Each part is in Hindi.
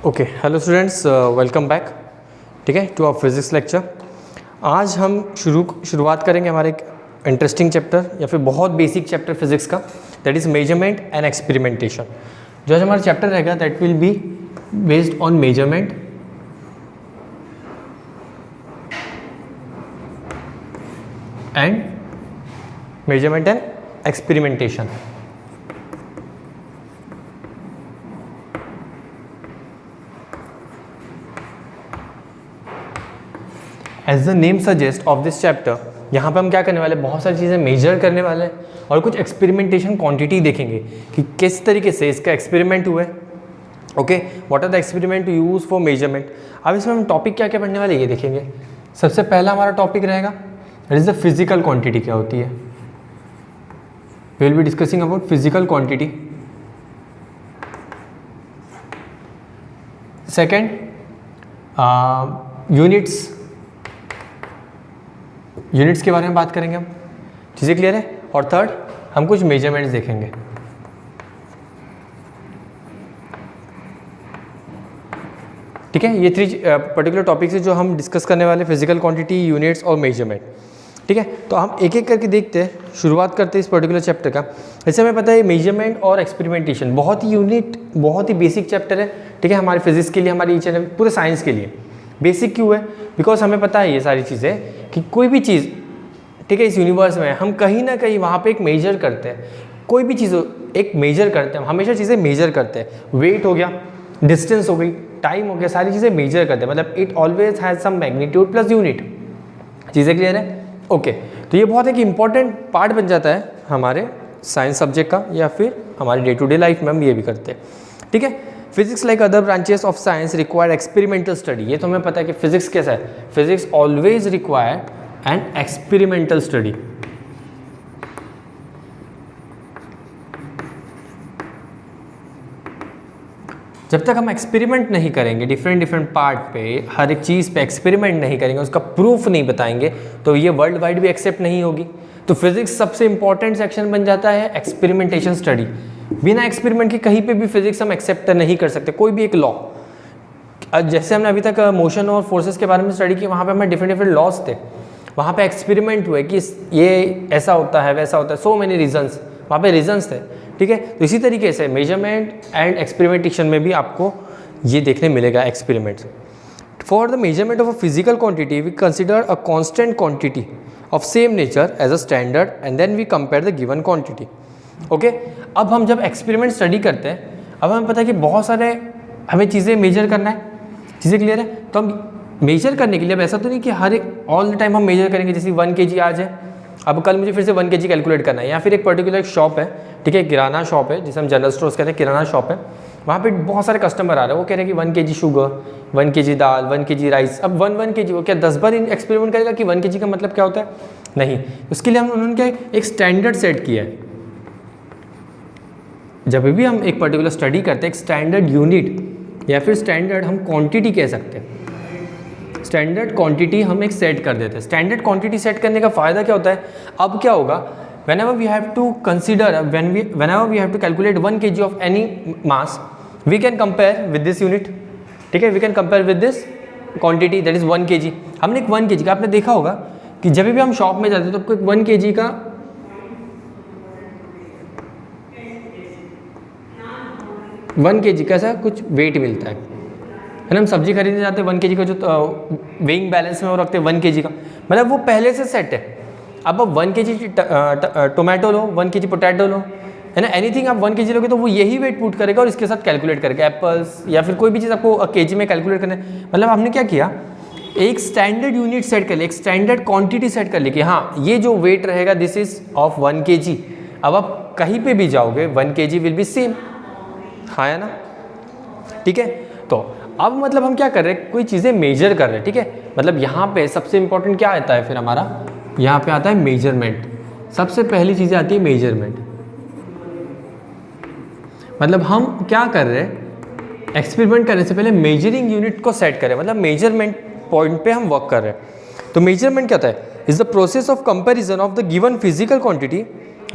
Okay hello students, welcome back. ठीक है, टू आवर फिजिक्स लेक्चर। आज हम शुरुआत करेंगे हमारे एक इंटरेस्टिंग चैप्टर या फिर बहुत बेसिक चैप्टर फिजिक्स का, that is measurement and experimentation. जो आज हमारा चैप्टर रहेगा that will be based on measurement and experimentation. As the name suggest of this chapter, यहाँ पे हम क्या करने वाले हैं, बहुत सारी चीज़ें मेजर करने वाले हैं और कुछ एक्सपेरिमेंटेशन क्वांटिटी देखेंगे कि किस तरीके से इसका एक्सपेरिमेंट हुआ है। Okay, what are the experiment to use for measurement. अब इसमें हम टॉपिक क्या क्या पढ़ने वाले ये देखेंगे। सबसे पहला हमारा टॉपिक रहेगा that is the physical quantity. क्या होती है, we will be discussing about physical quantity. Second, units के बारे में बात करेंगे हम, चीज़ें क्लियर है। और थर्ड, हम कुछ मेजरमेंट्स देखेंगे। ठीक है, ये थ्री पर्टिकुलर टॉपिक्स है जो हम डिस्कस करने वाले, फिजिकल क्वांटिटी, यूनिट्स और मेजरमेंट। ठीक है, तो हम एक एक करके देखते हैं, शुरुआत करते हैं इस पर्टिकुलर चैप्टर का। जैसे हमें पता है मेजरमेंट और एक्सपेरिमेंटेशन बहुत ही बेसिक चैप्टर है। ठीक है, हमारे फिजिक्स के लिए, हमारी पूरे साइंस के लिए बेसिक क्यों है, बिकॉज हमें पता है ये सारी चीज़ें कि कोई भी चीज़, ठीक है, इस यूनिवर्स में हम कहीं ना कहीं वहाँ पे एक मेजर करते हैं। कोई भी चीज़ एक मेजर करते हैं, हमेशा चीज़ें मेजर करते हैं। वेट हो गया, डिस्टेंस हो गई, टाइम हो गया, सारी चीज़ें मेजर करते हैं। मतलब it always has some magnitude plus unit. चीज़ें क्लियर है। ओके, तो ये बहुत एक इंपॉर्टेंट पार्ट बन जाता है हमारे साइंस सब्जेक्ट का, या फिर हमारे डे टू डे लाइफ में हम ये भी करते हैं। ठीक है, physics like other branches of science require experimental study. ये तो हमें पता है कि फिजिक्स कैसा है, physics always require an experimental study. जब तक हम एक्सपेरिमेंट नहीं करेंगे डिफरेंट पार्ट पे, हर एक चीज़ पे एक्सपेरिमेंट नहीं करेंगे, उसका प्रूफ नहीं बताएंगे, तो ये वर्ल्ड वाइड भी एक्सेप्ट नहीं होगी। तो फिजिक्स सबसे इंपॉर्टेंट सेक्शन बन जाता है एक्सपेरिमेंटेशन स्टडी। बिना एक्सपेरिमेंट के कहीं पे भी फिजिक्स हम एक्सेप्ट नहीं कर सकते। कोई भी एक लॉ, जैसे हमने अभी तक मोशन और फोर्सेस के बारे में स्टडी की, वहाँ पे हमें डिफरेंट लॉज थे, वहाँ पे एक्सपेरिमेंट हुए कि ये ऐसा होता है, वैसा होता है, सो मेनी रीजंस, वहाँ पे रीजंस थे। ठीक है, तो इसी तरीके से मेजरमेंट एंड एक्सपेरिमेंटेशन में भी आपको ये देखने मिलेगा experiment. For the measurement of a physical quantity we consider a constant quantity of same nature as a standard and then we compare the given quantity. Okay, अब हम जब एक्सपेरिमेंट स्टडी करते हैं, अब हमें पता है कि बहुत सारे हमें चीज़ें मेजर करना है। चीज़ें क्लियर है। तो हम मेजर करने के लिए, अब ऐसा तो नहीं कि हर एक ऑल द टाइम हम मेजर करेंगे। जैसे 1 kg आज है, अब कल मुझे फिर से 1 kg कैलकुलेट करना है, या फिर एक पर्टिकुलर एक शॉप है, ठीक है, किराना शॉप है, जिसे हम जनरल स्टोर्स कहते हैं, किराना शॉप है, वहाँ पे बहुत सारे कस्टमर आ रहे हैं, वो कह रहे हैं कि 1 kg शुगर, 1 kg दाल, 1 kg राइस। अब 1 kg वो क्या 10 बार एक्सपेरिमेंट करेगा कि 1 kg का मतलब क्या होता है? नहीं, उसके लिए हम उन्होंने एक स्टैंडर्ड सेट किया है। जब भी हम एक पर्टिकुलर स्टडी करते हैं, एक स्टैंडर्ड यूनिट या फिर स्टैंडर्ड हम क्वांटिटी कह सकते हैं, स्टैंडर्ड क्वांटिटी हम एक सेट कर देते हैं। स्टैंडर्ड क्वांटिटी सेट करने का फ़ायदा क्या होता है? अब क्या होगा, whenever we have to consider, whenever we have to calculate 1 kg of any mass, we can compare with this unit। ठीक है, we can compare with this quantity that is 1 kg। हमने एक 1 kg का, आपने देखा होगा कि जब भी हम शॉप में जाते हैं तो आपको एक 1 kg का 1 kg का ऐसा कुछ वेट मिलता है ना। हम सब्जी खरीदने जाते हैं, 1 kg का जो वेइंग बैलेंस में वो रखते हैं 1 kg का, मतलब वो पहले से सेट है। अब 1 kg टोमेटो लो, 1 kg पोटैटो लो, है ना, एनीथिंग आप 1 kg लोगे तो वो यही वेट पुट करेगा और इसके साथ कैलकुलेट करेगा। एप्पल्स या फिर कोई भी चीज़ आपको kg में कैलकुलेट करना है। मतलब हमने क्या किया, एक स्टैंडर्ड यूनिट सेट कर लिया, एक स्टैंडर्ड क्वांटिटी सेट कर ली कि हाँ ये जो वेट रहेगा दिस इज ऑफ 1 kg। अब आप कहीं पे भी जाओगे 1 kg विल बी सेम, हाँ है ना। ठीक है, तो अब मतलब हम क्या कर रहे हैं, कोई चीज़ें मेजर कर रहे हैं। ठीक है, मतलब यहाँ पे सबसे इंपॉर्टेंट क्या आता है फिर हमारा, यहाँ पे आता है मेजरमेंट। सबसे पहली चीज़ें आती है मेजरमेंट। मतलब हम क्या कर रहे हैं, एक्सपेरिमेंट करने से पहले मेजरिंग यूनिट को सेट करें, मतलब मेजरमेंट पॉइंट पे हम वर्क कर रहे हैं। तो मेजरमेंट क्या होता है, is the process of comparison of the given physical quantity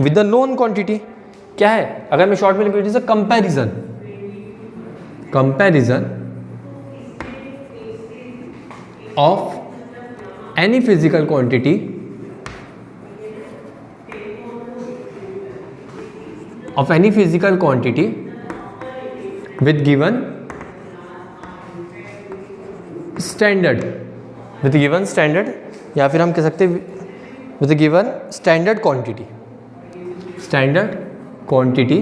with the known quantity. क्या है, अगर मैं शॉर्ट में लिखूँ, it is a comparison of any physical quantity with given standard या फिर हम कह सकते हैं with given standard quantity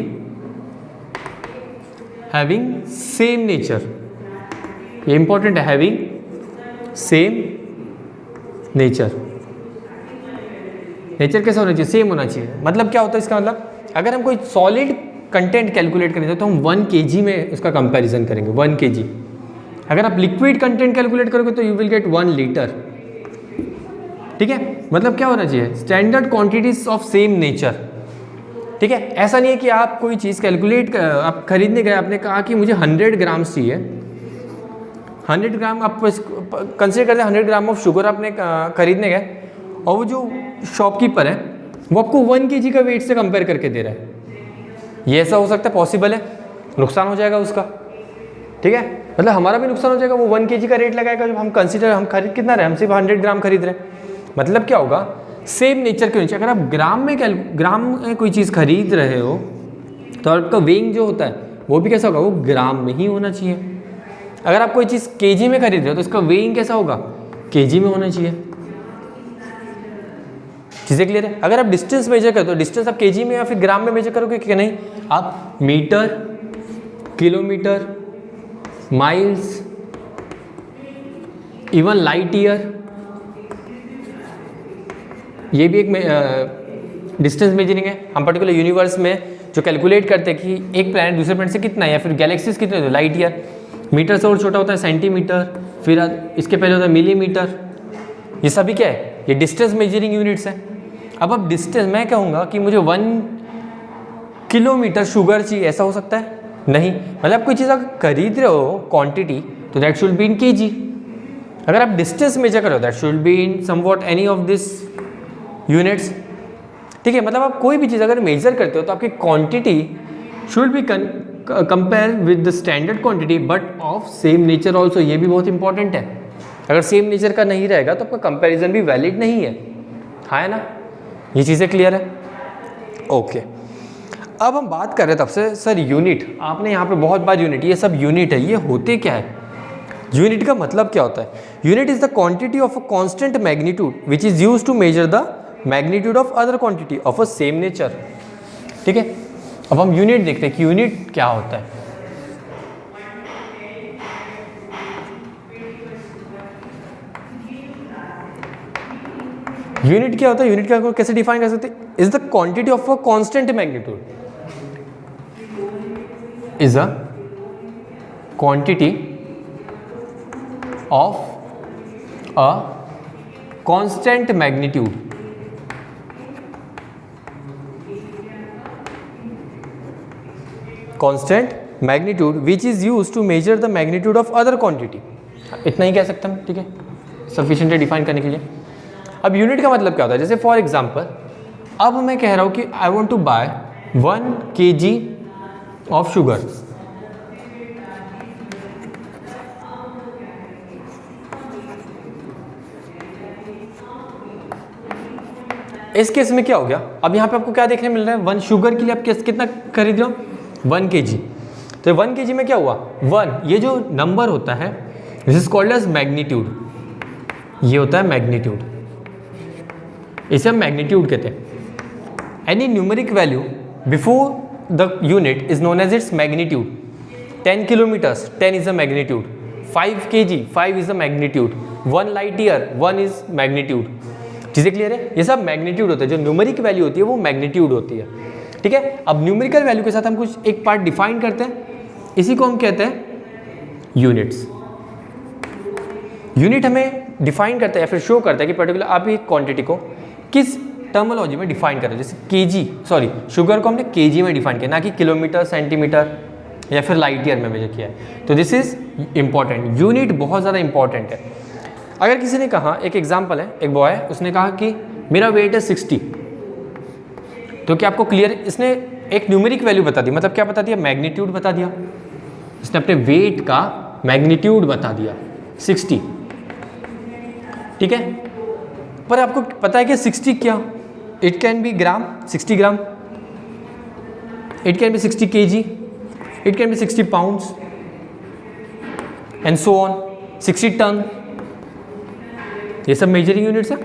having same nature, ये important है, having same nature कैसा होना चाहिए, सेम होना चाहिए। मतलब क्या होता है इसका मतलब, अगर हम कोई सॉलिड कंटेंट कैलकुलेट करेंगे तो हम 1 kg में उसका कंपैरिजन करेंगे, 1 kg। अगर आप लिक्विड कंटेंट कैलकुलेट करोगे तो यू विल गेट 1 लीटर। ठीक है, मतलब क्या होना चाहिए, standard quantities of same nature. ठीक है, ऐसा नहीं है कि आप कोई चीज़ कैलकुलेट आप खरीदने गए, आपने कहा कि मुझे 100 ग्राम्स चाहिए, 100 ग्राम आप कंसिडर करते हैं 100 ग्राम ऑफ शुगर आपने खरीदने गए, और वो जो शॉपकीपर है वो आपको 1 kg का वेट से कंपेयर करके दे रहा है। ये ऐसा हो सकता है, पॉसिबल है, नुकसान हो जाएगा उसका। ठीक है, मतलब हमारा भी नुकसान हो जाएगा, वो 1 kg का रेट लगाएगा जब हम खरीद कितना रहे, हम सिर्फ 100 ग्राम खरीद रहे हैं। मतलब क्या होगा, सेम नेचर के नीचे अगर आप ग्राम में कोई चीज़ खरीद रहे हो तो आपका वेइंग जो होता है वो भी कैसा होगा, वो ग्राम में ही होना चाहिए। अगर आप कोई चीज़ kg में खरीद रहे हो तो इसका वेइंग कैसा होगा, kg में होना चाहिए। चीज़ें क्लियर है। अगर आप डिस्टेंस मेजर करते हो, डिस्टेंस आप kg में या फिर ग्राम में मेजर करोगे कि नहीं, आप metre, kilometre, miles, even light year, ये भी एक डिस्टेंस मेजरिंग है। हम पर्टिकुलर यूनिवर्स में जो कैलकुलेट करते हैं कि एक प्लैनेट दूसरे प्लैनेट से कितना है या फिर गैलेक्सीज कितने होते हैं, लाइट ईयर। मीटर से और छोटा होता है सेंटीमीटर, फिर इसके पहले होता है मिलीमीटर। ये सभी क्या है, ये डिस्टेंस मेजरिंग यूनिट्स हैं। अब डिस्टेंस, मैं कहूँगा कि मुझे 1 किलोमीटर शुगर चाहिए, ऐसा हो सकता है नहीं। मतलब कोई चीज़ अगर खरीद रहे हो क्वांटिटी तो that should be in kg। अगर आप डिस्टेंस मेजर करो that should be in somewhat any of this units. ठीक है, मतलब आप कोई भी चीज़ अगर मेजर करते हो तो आपकी quantity should be compare with the standard quantity but of same nature also. ये भी बहुत इंपॉर्टेंट है, अगर सेम नेचर का नहीं रहेगा तो आपका कंपैरिजन भी वैलिड नहीं है। हाँ है ना, ये चीज़ें क्लियर है। ओके, अब हम बात कर रहे थे तब से सर यूनिट, आपने यहाँ पे बहुत बार यूनिट, ये सब यूनिट है, ये होते क्या है, यूनिट का मतलब क्या होता है। Unit is the quantity of a constant magnitude which is used to measure the magnitude of other quantity of a same nature. ठीक है, अब हम यूनिट देखते हैं कि यूनिट क्या होता है। यूनिट क्या होता है, यूनिट का कैसे डिफाइन कर सकते हैं, is the quantity of a constant magnitude, is a quantity of a constant magnitude which is used to measure the magnitude of other quantity. इतना ही कह सकते हैं, ठीक है, सफिशिएंटली डिफाइन करने के लिए। अब यूनिट का मतलब क्या होता है, जैसे फॉर एग्जांपल अब मैं कह रहा हूं कि I want to buy 1 kg of sugar. इस केस में क्या हो गया, अब यहाँ पे आपको क्या देखने मिल रहा है, 1 शुगर के लिए आप कितना खरीद रहे हो, 1 kg। तो 1 kg में क्या हुआ, 1, ये जो नंबर होता है this is called as magnitude, ये होता है मैग्नीट्यूड, इसे हम मैग्नीट्यूड कहते हैं। Any numeric value before the unit is known as its magnitude. 10 kilometres, 10 is a magnitude, 5 kg, 5 is a magnitude, 1 light year, 1 is magnitude. चीज़ें क्लियर है, ये सब मैग्नीट्यूड होते हैं, जो न्यूमेरिक वैल्यू होती है वो मैग्नीट्यूड होती है। ठीक है, अब न्यूमेरिकल वैल्यू के साथ हम कुछ एक पार्ट डिफाइन करते हैं, इसी को हम कहते हैं यूनिट्स। यूनिट हमें डिफाइन करता है या फिर शो करता है कि पर्टिकुलर आप एक क्वांटिटी को किस टर्मोलॉजी में डिफाइन कर रहे हैं। जैसे शुगर को हमने kg में डिफाइन किया, ना कि किलोमीटर, सेंटीमीटर या फिर लाइट ईयर में मेजर किया है। तो दिस इज इंपॉर्टेंट, यूनिट बहुत ज़्यादा इंपॉर्टेंट है। अगर किसी ने कहा, एक एग्जाम्पल है, एक बॉय है, उसने कहा कि मेरा वेट है 60, तो क्या आपको क्लियर, इसने एक न्यूमेरिक वैल्यू बता दी, मतलब क्या बता दिया, मैग्नीट्यूड बता दिया, इसने अपने वेट का मैग्नीट्यूड बता दिया 60। ठीक है। पर आपको पता है कि 60 क्या, it can be gram, 60 gram, it can be 60 kg, it can be 60 pounds and so on, 60 ton, ये सब मेजरिंग यूनिट्स है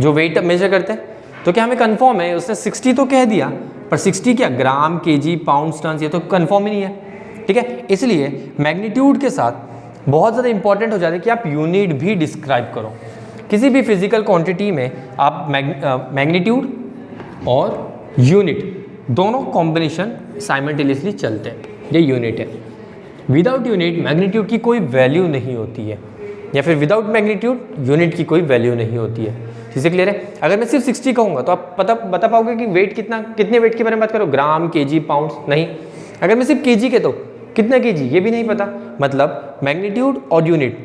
जो वेट मेजर करते हैं। तो क्या हमें कंफर्म है, उसने 60 तो कह दिया पर 60 क्या, ग्राम, केजी, पाउंड्स, टन, ये तो कंफर्म ही नहीं है। ठीक है, इसलिए मैग्नीट्यूड के साथ बहुत ज़्यादा इंपॉर्टेंट हो जाता है कि आप यूनिट भी डिस्क्राइब करो। किसी भी फिजिकल क्वांटिटी में आप मैग्नीट्यूड और यूनिट दोनों कॉम्बिनेशन साइमल्टेनियसली चलते हैं, ये यूनिट है। विदाउट यूनिट मैग्नीट्यूड की कोई वैल्यू नहीं होती है, या फिर विदाउट मैग्नीट्यूड यूनिट की कोई वैल्यू नहीं होती है। चीज़ें क्लियर है? अगर मैं सिर्फ 60 कहूँगा तो आप बता पाओगे कि वेट कितने वेट के बारे में बात करो, ग्राम, केजी, पाउंड्स? नहीं। अगर मैं सिर्फ केजी के तो कितना केजी, ये भी नहीं पता। मतलब मैग्नीट्यूड और यूनिट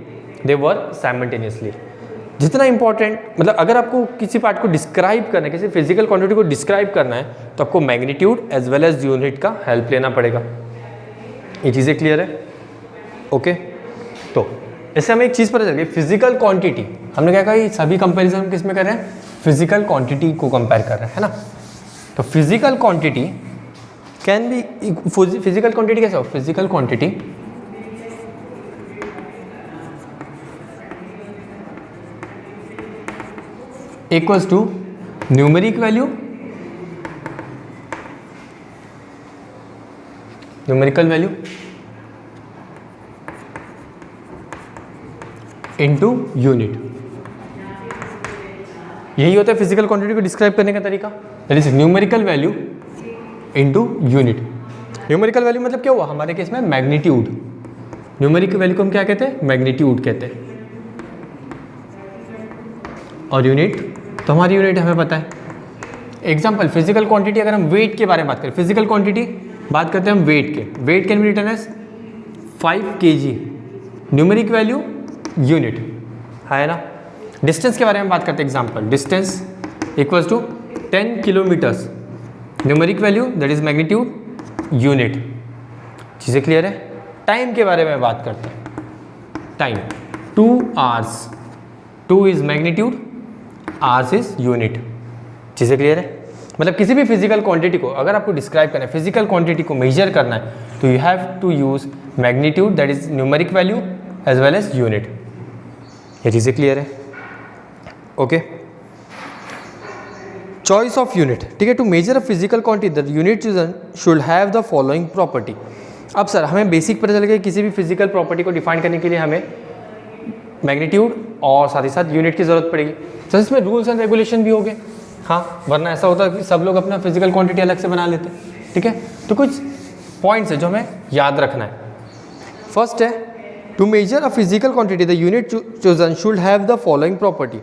दे वर साइमल्टेनियसली। जितना इंपॉर्टेंट, मतलब अगर आपको किसी पार्ट को डिस्क्राइब करना है, किसी फिजिकल क्वांटिटी को डिस्क्राइब करना है, तो आपको magnitude as well as unit का हेल्प लेना पड़ेगा। ये चीज़ें क्लियर है? ओके, तो इससे हमें एक चीज़ पता चल गई, फिजिकल क्वांटिटी। हमने क्या कहा, सभी कंपैरिजन किस में कर रहे हैं, फिजिकल क्वांटिटी को कंपेयर कर रहे हैं, है ना। तो physical quantity can be, physical quantity कैसे हो, physical quantity equals to numeric value, numerical value into unit. यही होता है फिजिकल क्वांटिटी को डिस्क्राइब करने का तरीका, that is numerical value into unit. Numerical value मतलब क्या हुआ हमारे केस में, मैग्नीट्यूड। न्यूमेरिकल वैल्यू को हम क्या कहते हैं, मैग्नीट्यूड कहते हैं। और यूनिट तो हमारी यूनिट हमें पता है। एग्जाम्पल, फिजिकल क्वांटिटी, अगर हम वेट के बारे में बात करें, फिजिकल क्वांटिटी बात करते हैं हम वेट के, weight can be written as 5 kg, numeric value unit, है ना। डिस्टेंस के बारे में बात करते हैं, example, distance equals to 10 kilometres, numeric value that is magnitude unit. चीज़ें क्लियर है? टाइम के बारे में बात करते हैं, time 2 hours, 2 is magnitude, hours is unit. चीज़ें क्लियर है? मतलब किसी भी फिजिकल क्वांटिटी को अगर आपको डिस्क्राइब करना है, फिजिकल क्वांटिटी को मेजर करना है, तो you have to use magnitude that is numeric value as well as unit. ये चीज़ें क्लियर है? ओके, चॉइस ऑफ यूनिट, ठीक है। To measure a physical quantity the unit chosen should have the following property. अब सर हमें बेसिक पता चल गया, किसी भी फिजिकल प्रॉपर्टी को डिफाइन करने के लिए हमें मैग्नीट्यूड और साथ ही साथ यूनिट की जरूरत पड़ेगी। तो इसमें रूल्स एंड रेगुलेशन भी हो गए, हाँ, वरना ऐसा होता है कि सब लोग अपना फिजिकल क्वांटिटी अलग से बना लेते हैं। ठीक है, तो कुछ पॉइंट्स है जो हमें याद रखना है। फर्स्ट है, to measure a physical quantity the unit chosen should have the following property.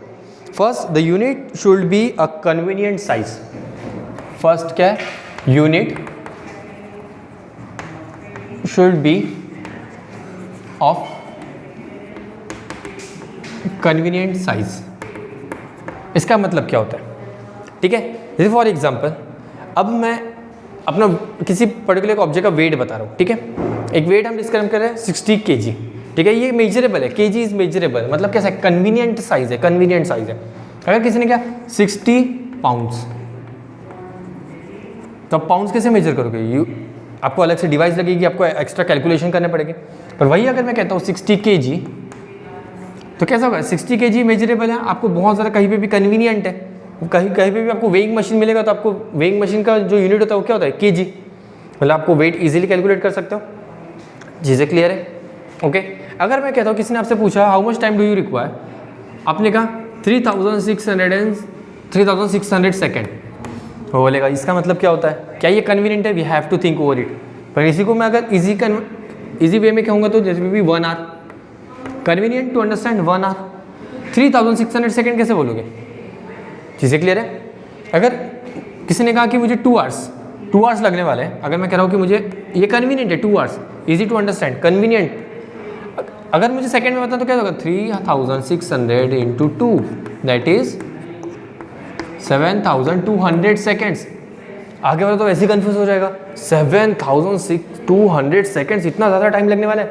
First, the unit should be a convenient size. First क्या है, unit should be of convenient size. इसका मतलब क्या होता है, ठीक है। जैसे फॉर एग्जांपल, अब मैं अपना किसी पर्टिकुलर ऑब्जेक्ट का वेट बता रहा हूँ, ठीक है। एक वेट हम डिस्क्राइब कर रहे हैं 60 kg, ठीक है। ये मेजरेबल है, केजी इज मेजरेबल, मतलब कैसा है, कन्वीनियंट साइज है, कन्वीनियंट साइज है। अगर किसी ने क्या 60 पाउंड्स, तो आप पाउंड्स कैसे मेजर करोगे, आपको अलग से डिवाइस लगेगी, आपको एक्स्ट्रा कैलकुलेशन करने पड़ेंगे। पर वही अगर मैं कहता हूँ 60 kg, तो कैसा होगा, 60 kg मेजरेबल है, आपको बहुत ज़्यादा कहीं पे भी कन्वीनियंट है, कहीं पे भी आपको वेइंग मशीन मिलेगा, तो आपको वेइंग मशीन का जो यूनिट होता है वो क्या होता है, kg, मतलब आपको वेट इजीली कैलकुलेट कर सकते हो। चीज़ें क्लियर है? ओके। अगर मैं कहता हूँ, किसी ने आपसे पूछा how much time do you require, आपने कहा 3600 सेकेंड, वो बोलेगा इसका मतलब क्या होता है, क्या ये कन्वीनियंट है, we have to think over it. पर इसी को मैं अगर इजी वे में कहूँगा तो जैसे भी 1 hour, convenient to understand 1 hour, 3600 second कैसे बोलोगे। चीज़ें क्लियर है? अगर किसी ने कहा कि मुझे 2 hours लगने वाले हैं, अगर मैं कह रहा हूँ कि मुझे ये कन्वीनियंट है 2 hours, easy to understand, convenient, अगर मुझे सेकंड में बताना तो क्या होगा, 3600 इंटू 2 दैट इज 7200 सेकेंड्स। आगे वाला तो ऐसे ही कन्फ्यूज हो जाएगा, 7200 सेकेंड्स, इतना ज़्यादा टाइम लगने वाला है,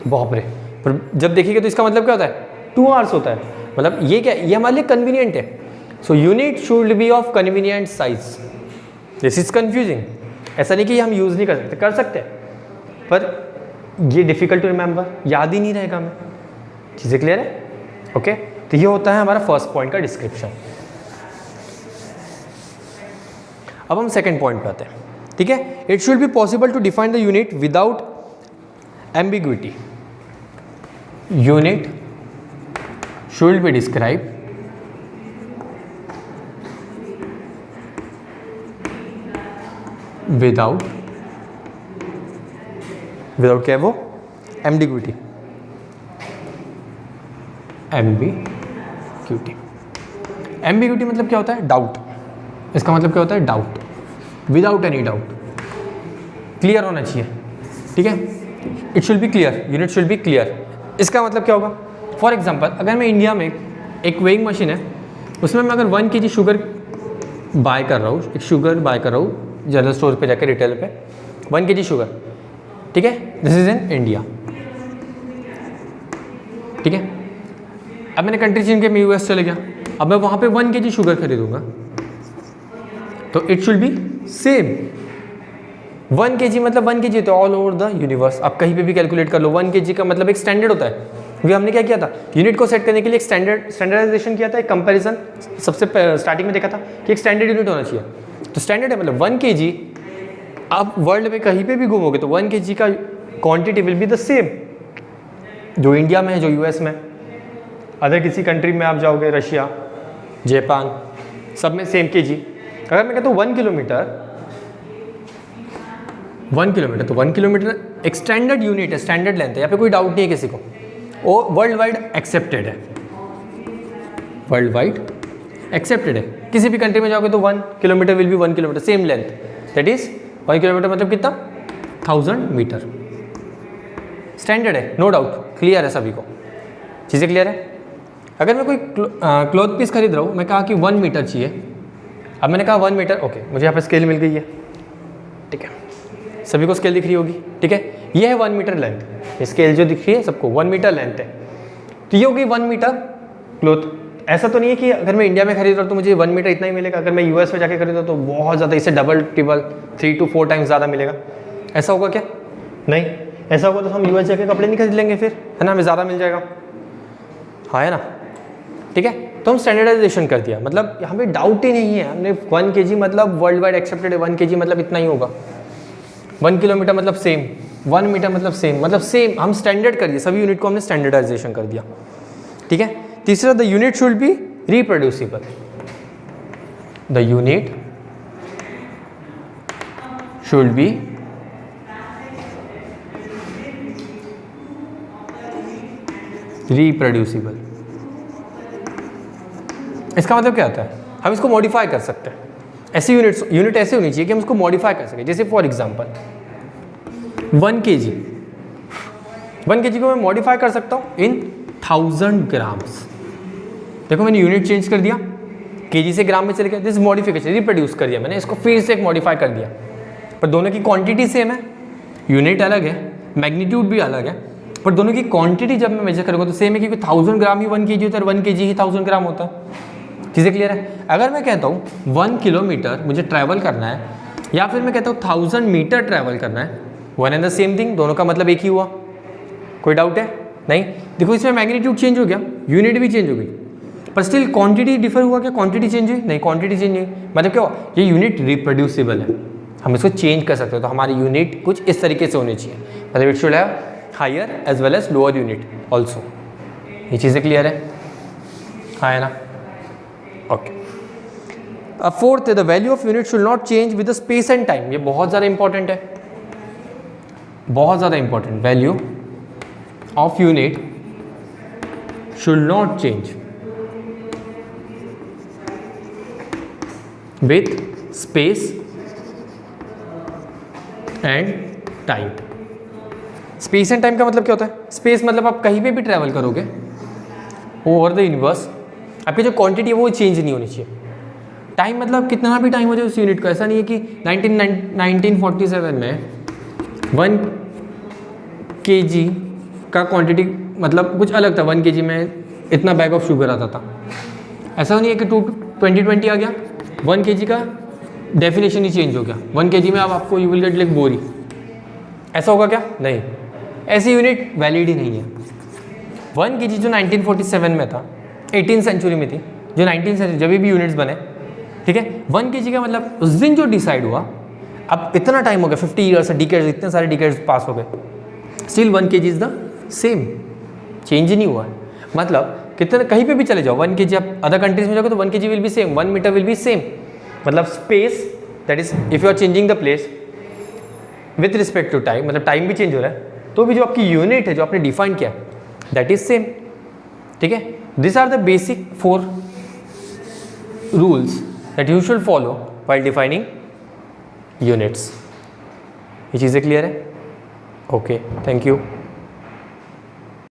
बाप रे। पर जब देखिएगा तो इसका मतलब क्या होता है, 2 hours होता है। मतलब ये क्या, ये हमारे लिए कन्वीनियंट है। So unit should be of convenient size. This is confusing. ऐसा नहीं कि हम यूज़ नहीं कर सकते, कर सकते हैं, पर ये डिफिकल्ट टू रिमेंबर, याद ही नहीं रहेगा हमें। चीज़ें क्लियर है? ओके, तो ये होता है हमारा फर्स्ट पॉइंट का डिस्क्रिप्शन। अब हम सेकंड पॉइंट पे आते हैं, ठीक है। It should be possible to define the unit without ambiguity. Unit should be describe without क्या है वो, एम्बिग्विटी। एम्बिग्विटी मतलब क्या होता है, डाउट। इसका मतलब क्या होता है, doubt, without any doubt, clear होना चाहिए, ठीक है। It should B clear, unit should B clear. इसका मतलब क्या होगा, फॉर एग्जांपल अगर मैं इंडिया में एक वेइंग मशीन है, उसमें मैं अगर 1 kg शुगर बाय कर रहा हूँ, एक शुगर बाय कर रहा हूँ जनरल स्टोर पे जाकर, रिटेल पे 1 kg शुगर, ठीक है, दिस इज इन इंडिया, ठीक है। अब मैंने कंट्री चेंज किया, मैं यूएस चले गया, अब मैं वहाँ पे 1 kg शुगर खरीदूंगा, तो it should B same. 1 kg मतलब 1 kg होता है ऑल ओवर द यूनिवर्स। आप कहीं पे भी कैलकुलेट कर लो, 1 kg का मतलब एक स्टैंडर्ड होता है, क्योंकि हमने क्या किया था, यूनिट को सेट करने के लिए एक स्टैंडर्डाइजेशन किया था, एक कंपैरिजन सबसे स्टार्टिंग में देखा था कि एक स्टैंडर्ड यूनिट होना चाहिए। तो स्टैंडर्ड है मतलब 1 kg, आप वर्ल्ड में कहीं पे भी घूमोगे तो 1 kg का quantity will be the same, जो इंडिया में है, जो यूएस में। अदर किसी कंट्री में आप जाओगे, रशिया, जापान, सब में सेम kg। अगर मैं कहता हूँ 1 किलोमीटर, तो 1 किलोमीटर एक स्टैंडर्ड यूनिट है, स्टैंडर्ड लेंथ है, यहाँ पे कोई डाउट नहीं है किसी को, वो वर्ल्ड वाइड एक्सेप्टेड है, वर्ल्ड वाइड एक्सेप्टेड है। किसी भी कंट्री में जाओगे तो 1 kilometre will be 1 kilometre, same length, that is 1 kilometre मतलब कितना, 1000 मीटर, स्टैंडर्ड है, नो डाउट, क्लियर है सभी को, चीज़ें क्लियर है। अगर मैं कोई क्लॉथ पीस खरीद रहा हूँ, मैं कहा कि 1 मीटर चाहिए, अब मैंने कहा 1 मीटर, ओके, मुझे यहाँ पे स्केल मिल गई है, ठीक है, सभी को स्केल दिख रही होगी, ठीक है, ये है 1 मीटर लेंथ, स्केल जो दिख रही है सबको 1 मीटर लेंथ है, तो ये होगी 1 मीटर क्लॉथ। ऐसा तो नहीं है कि अगर मैं इंडिया में खरीद रहा हूँ तो मुझे 1 मीटर इतना ही मिलेगा, अगर मैं यूएस में जाके खरीद रहा हूँ तो बहुत ज़्यादा, इससे डबल ट्रिपल 3 to 4 टाइम्स ज़्यादा मिलेगा। ऐसा होगा क्या? नहीं, ऐसा होगा तो हम यूएस जाके कपड़े नहीं खरीद लेंगे फिर, है ना, हमें ज़्यादा मिल जाएगा, हाँ है ना, ठीक है। तो हम स्टैंडर्डाइजेशन कर दिया, मतलब यहाँ पे डाउट ही नहीं है, हमने 1 kg मतलब वर्ल्ड वाइड एक्सेप्टेड है, 1 kg मतलब इतना ही होगा, 1 किलोमीटर मतलब सेम, 1 मीटर मतलब सेम, हम स्टैंडर्ड कर दिया, सभी यूनिट को हमने स्टैंडर्डाइजेशन कर दिया, ठीक है। तीसरा, the unit should B reproducible. The unit should B reproducible. इसका मतलब क्या होता है, हम इसको मॉडिफाई कर सकते हैं, ऐसी यूनिट ऐसे होनी चाहिए कि हम इसको मॉडिफाई कर सकें। जैसे फॉर एग्जांपल 1 kg को मैं मॉडिफाई कर सकता हूँ इन 1000 ग्राम्स। देखो मैंने यूनिट चेंज कर दिया, केजी से ग्राम में चले गया, दिस मॉडिफिकेशन, रिप्रोड्यूस कर दिया मैंने, इसको फिर से एक मॉडिफाई कर दिया, पर दोनों की क्वांटिटी सेम है, यूनिट अलग है, मैग्नीट्यूड भी अलग है, पर दोनों की क्वांटिटी जब मैं मेजर करूँगा तो सेम है, क्योंकि 1000 ग्राम ही 1 kg होता है, 1 kg ही 1000 ग्राम होता है। चीज़ें क्लियर है। अगर मैं कहता हूँ 1 किलोमीटर मुझे ट्रैवल करना है, या फिर मैं कहता हूँ 1000 मीटर ट्रैवल करना है, one and the same thing, दोनों का मतलब एक ही हुआ, कोई डाउट है? नहीं। देखो इसमें मैग्नीट्यूड चेंज हो गया, यूनिट भी चेंज हो गई, पर स्टिल क्वांटिटी डिफर हुआ क्या? क्वांटिटी चेंज हुई? नहीं, क्वांटिटी चेंज नहीं। मतलब क्या, ये यूनिट रिप्रोड्यूसिबल है, हम इसको चेंज कर सकते हो, तो हमारी यूनिट कुछ इस तरीके से होनी चाहिए, मतलब it should have higher as well as lower unit also. ये चीज़ें क्लियर है, हाँ है ना, ओके। अब फोर्थ है, the value of unit should not change with the space and time. ये बहुत ज़्यादा इंपॉर्टेंट है, बहुत ज़्यादा important. Value of unit should not change with space and time. Space and time का मतलब क्या होता है? स्पेस मतलब आप कहीं पे भी ट्रैवल करोगे ओवर द यूनिवर्स, आपकी जो क्वांटिटी है वो चेंज नहीं होनी चाहिए। टाइम मतलब कितना भी टाइम हो जाए उस यूनिट का, ऐसा नहीं है कि 1947 में 1 kg का क्वांटिटी मतलब कुछ अलग था, 1 kg में इतना बैग ऑफ शुगर आता था। ऐसा नहीं है कि 2020 आ गया 1 kg का डेफिनेशन ही चेंज हो गया, 1 kg में अब आपको यू विल गेट लाइक बोरी, ऐसा होगा क्या? नहीं, ऐसी यूनिट वैलिड ही नहीं है। 1 kg जो 1947 में था, 18th सेंचुरी में थी, जो 19th सेंचुरी जब भी यूनिट्स बने, ठीक है, 1 kg का मतलब उस दिन जो डिसाइड हुआ, अब इतना टाइम हो गया 50 ईयर्स, डिकेड्स, इतने सारे डिकेड्स पास हो गए, still 1 kg is the same, change नहीं हुआ है। मतलब कितने कहीं पे भी चले जाओ 1 kg, आप अदर कंट्रीज में जाओगे तो 1 kg will be same, 1 metre will be same. मतलब space that is if you are changing the place with respect to time, मतलब टाइम भी चेंज हो रहा है, तो भी जो आपकी यूनिट है जो आपने डिफाइन किया दैट इज सेम, ठीक है। This are the basic 4 rules that you should follow while defining units. ये चीज़ें क्लियर है? Okay, thank you.